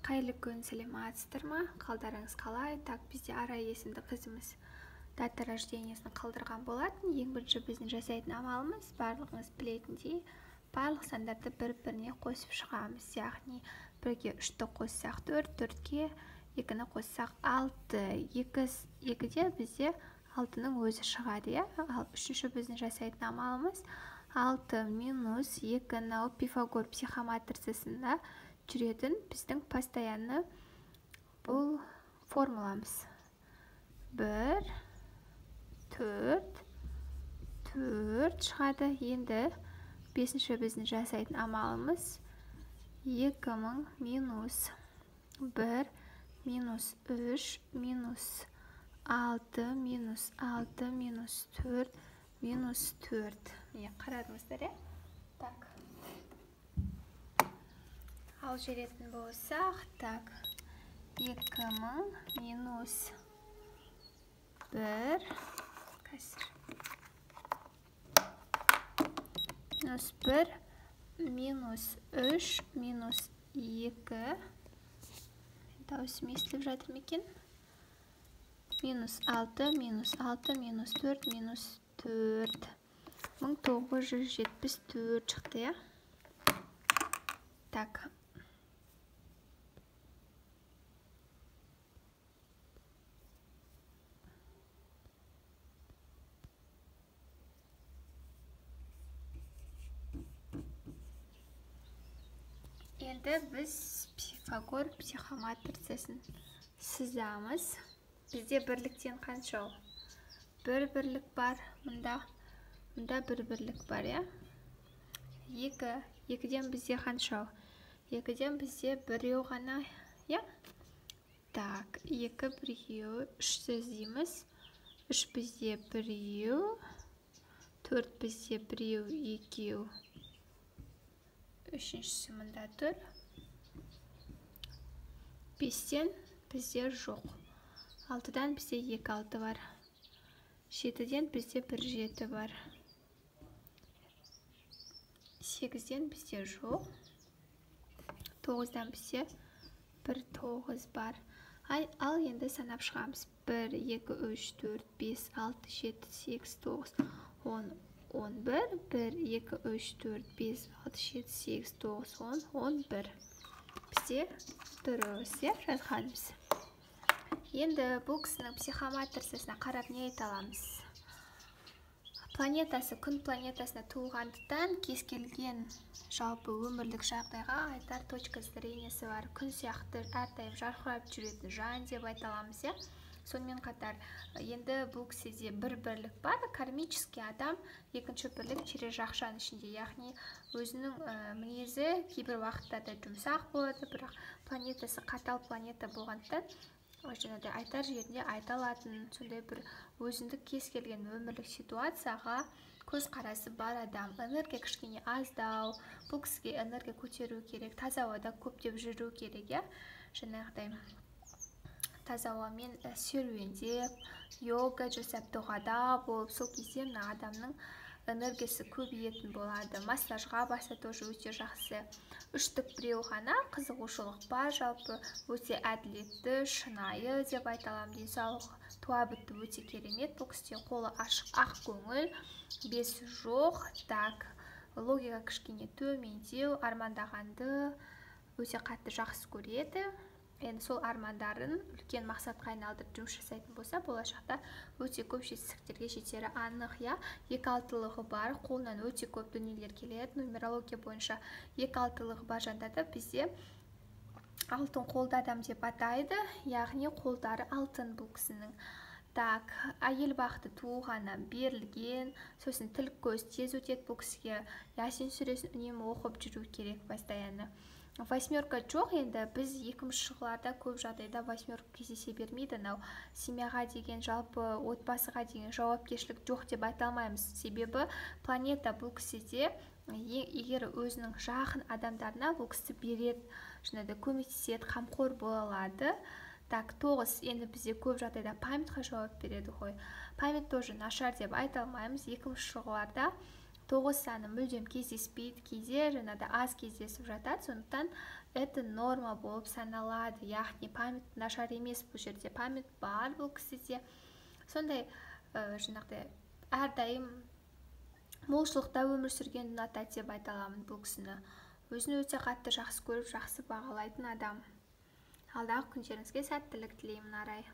Қайырлы күн, сәлеметсіздер ма? Қалдарыңыз қалай? Так, бізде Ара есімді қызымыз дата рождениесін қалдырған болатын. Ең бірінші біздің жасайтын амалымыз, барлығыңыз білетіндей, барлық сандарды бір-біріне қосып шығамыз. Яғни, бірге 3-ті қоссақ 4, 4-ке 2-ні қоссақ 6. 2-де бізде 6-ның өзі шығады, иә? Ал үшінші біздің жасайтын амалымыз 6 минус 2-ні Пифагор психоматрицасында жүретін біздің постоянны бұл формуламыз. 1, 4, 4 шығады. Енді 5-ші біздің жасайтын амалымыз 2000 минус 1 минус 3 минус 6 минус 6 минус 4 минус 4. Қарадыңыздар, е? Так. Ал жеретін болсақ, так, 2000 минус 1 кәсір. Минус 1 минус 3 минус 2. Дауысым естіліп жатыр ма екен? Минус 6 минус 6 минус 4 минус 4. 1974 шықты, я? Так. Енді біз Пифагор психоматрицасын сызамыз. Бізде бірліктен қанша? Бір бірлік бар. Мұнда бір бірлік бар, я? 2. 2-ден бізде қанша? 2-ден бізде біреу ғана, я? Так, 2 біреу, 3 іздейміз. 3 бізде біреу, 4 бізде біреу, 2. Үшіншісі мұнда тұр. 5-тен бізде жоқ. 6-дан бізде 2 6 бар. 7-ден бізде 1 7 бар. 8-ден бізде жоқ. 9-дан бізде 1 9 бар. Ал енді санап шығамыз. 1, 2, 3, 4, 5, 6, 7, 8, 9, 10, 11. 1, 2, 3, 4, 5, 6, 7, 8, 9, 10, 11. Бізде дұрыс, жазғанымыз. Енді бұл кісінің психоматрицасына қарап не айта аламыз? Планетасы күн планетасына туылғандықтан кез келген жалпы өмірлік жағдайға айтар точка зрениесі бар. Күн сияқты әрдайым жарқырап жүретін жан деп айта аламыз, иә? Сонымен қатар, енді бұл кісіде бір бірлік бар. Кармический адам, екінші бірлік через жақшаның ішінде. Яғни, өзінің мінезі кейбір уақыттарда жұмсақ болады, бірақ планетасы қатал планета болғандықтан, жаңағыдай айтар жерінде айта алатын, сондай бір өзіндік кез келген өмірлік ситуацияға көзқарасы бар адам. Энергия кішкене аздау, бұл кісіге энергия көтеру керек, таза ауада көптеп жүру керек, иә? Жаңағыдай таза ауамен серуендеп, йога жасап, дұғада болып, сол кезде мына адамның энергиясы көбейетін болады. Массажға баса тоже өте жақсы. 3-тік біреу ғана қызығушылық бар, жалпы өте әділетті, шынайы деп айта аламын. Денсаулық туа бітті өте керемет. Бұл кісіде қолы ашық, ақ көңіл, бесі жоқ. Так, логика кішкене төмендеу, армандағанды өте қатты жақсы көреді. Енді сол армандарын үлкен мақсатқа айналдырып жұмыс жасайтын болса, болашақта өте көп жетістіктерге жетері анық, я? 2 6-лығы бар, қолынан өте көп дүниелер келеді. Нумерология бойынша 2 6-лығы бар жандарды бізде алтын қолды адам деп атайды, яғни қолдары алтын бұл кісінің. Так, әйел бақыты туылғаннан берілген, сосын тіл көз тез өтеді бұл кісіге. Ясин сүресін үнемі оқып жүру керек постоянно. 8-ка жоқ, енді біз 2-ші жылғыларда көп жағдайда 8-ка кездесе бермейді. Семьяға деген, жалпы отбасыға деген жауапкершілік жоқ деп айта алмаймыз. Себебі планета бұл кісіде егер өзінің жақын адамдарына бұл кісі береді, жаңағыдай көмектеседі, қамқор бола алады. Так, 9 енді бізде көп жағдайда памятқа жауап береді ғой. Память тоже нашар деп айта алмаймыз. 2-ші жылғыларда 9 саны мүлдем кездеспейді, кейде жаңағыдай аз кездесіп жатады. Сондықтан это норма болып саналады, яғни память нашар емес бұл жерде, память бар бұл кісіде. Сондай жаңағыдай әрдайым молшылықта өмір сүрген ұнатады деп айта аламын бұл кісіні. Өзін өте қатты жақсы көріп, жақсы бағалайтын адам. Алдағы күндеріңізге сәттілік тілеймін, Арай.